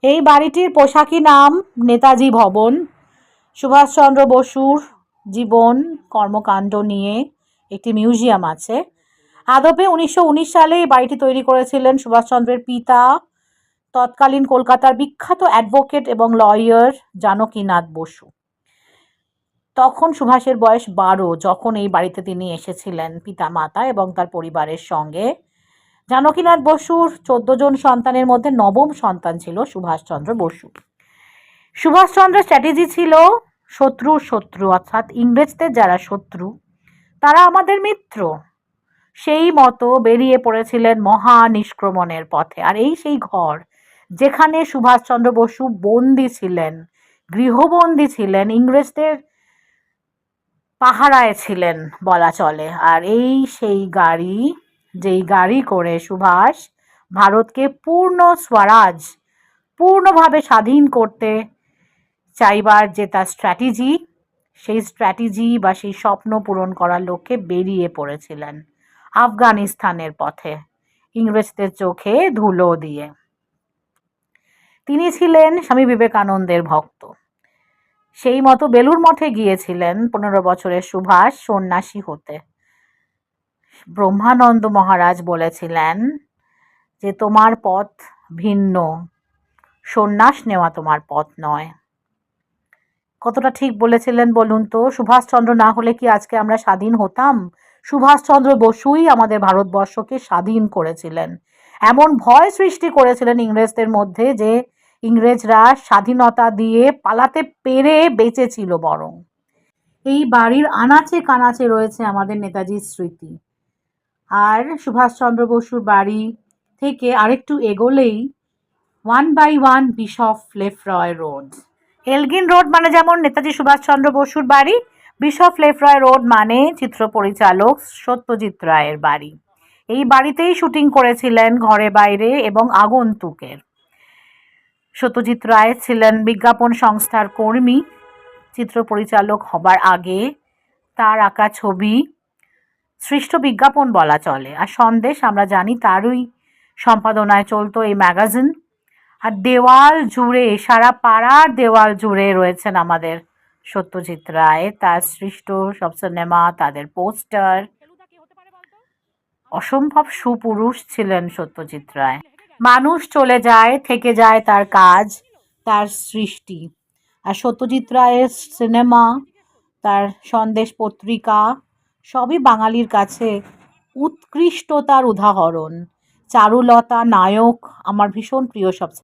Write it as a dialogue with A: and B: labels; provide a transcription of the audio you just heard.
A: এই বাড়িটির পোশাকি নাম নেতাজি ভবন। সুভাষচন্দ্র বসুর জীবন কর্মকাণ্ড নিয়ে একটি মিউজিয়াম আছে। আদপে 1919 সালে এই বাড়িটি তৈরি করেছিলেন সুভাষচন্দ্রের পিতা, তৎকালীন কলকাতার বিখ্যাত অ্যাডভোকেট এবং লয়ার জানকীনাথ বসু। তখন সুভাষের বয়স 12 যখন এই বাড়িতে তিনি এসেছিলেন পিতা মাতা এবং তার পরিবারের সঙ্গে। জানকীনাথ বসুর 14 জন সন্তানের মধ্যে নবম সন্তান ছিল সুভাষচন্দ্র বসু। সুভাষচন্দ্রের স্ট্র্যাটেজি ছিল শত্রুর শত্রু, অর্থাৎ ইংরেজদের যারা শত্রু তারা আমাদের মিত্র, সেই মতো বেরিয়ে পড়েছিলেন মহা নিষ্ক্রমণের পথে। আর এই সেই ঘর যেখানে সুভাষচন্দ্র বসু বন্দী ছিলেন, গৃহবন্দী ছিলেন, ইংরেজদের পাহারায় ছিলেন বলা চলে। আর এই সেই গাড়ি, যেই গাড়ি করে সুভাষ ভারতকে পূর্ণ স্বরাজ, পূর্ণভাবে স্বাধীন করতে চাইবার যে তার স্ট্র্যাটেজি, সেই স্ট্র্যাটেজি বা সেই স্বপ্ন পূরণ করার লক্ষ্যে বেরিয়ে পড়েছিলেন আফগানিস্তানের পথে, ইংরেজদের চোখে ধুলো দিয়ে। তিনি ছিলেন স্বামী বিবেকানন্দের ভক্ত। সেই মতো বেলুড় মঠে গিয়েছিলেন 15 বছরের সুভাষ সন্ন্যাসী হতে। ব্রহ্মানন্দ মহারাজ বলেছিলেন যে তোমার পথ ভিন্ন, সন্ন্যাস নেওয়া তোমার পথ নয়। কতটা ঠিক বলেছিলেন বলুন তো? সুভাষচন্দ্র না হলে কি আজকে আমরা স্বাধীন হতাম? সুভাষচন্দ্র বসুই আমাদের ভারতবর্ষকে স্বাধীন করেছিলেন। এমন ভয় সৃষ্টি করেছিলেন ইংরেজদের মধ্যে যে ইংরেজরা স্বাধীনতা দিয়ে পালাতে পেরে বেঁচেছিল বরং। এই বাড়ির আনাচে কানাচে রয়েছে আমাদের নেতাজির স্মৃতি। আর সুভাষচন্দ্র বসুর বাড়ি থেকে আরেকটু এগোলেই 1/1 বিশপ লেফরয় রোড। এলগিন রোড মানে যেমন নেতাজি সুভাষচন্দ্র বসুর বাড়ি, বিশপ লেফরয় রোড মানে চিত্র পরিচালক সত্যজিৎ রায়ের বাড়ি। এই বাড়িতেই শুটিং করেছিলেন ঘরে বাইরে এবং আগন্তুকের। সত্যজিৎ রায় ছিলেন বিজ্ঞাপন সংস্থার কর্মী। চিত্র পরিচালক হবার আগে তার আঁকা ছবি সৃষ্ট বিজ্ঞাপন বলা চলে। আর সন্দেশ আমরা জানি তারই সম্পাদনায় চলতো এই ম্যাগাজিন। আর দেওয়াল জুড়ে, সারা পাড়ার দেওয়াল জুড়ে রয়েছেন আমাদের সত্যজিৎ রায়, তার সৃষ্ট সব সিনেমা, তাদের পোস্টার। অসম্ভব সুপুরুষ ছিলেন সত্যজিৎ রায়। মানুষ চলে যায়, থেকে যায় তার কাজ, তার সৃষ্টি। আর সত্যজিৎ রায়ের সিনেমা, তার সন্দেশ পত্রিকা সবই বাঙালির কাছে উৎকৃষ্টতার উদাহরণ। চারুলতা নায়ক আমার ভীষণ প্রিয় সব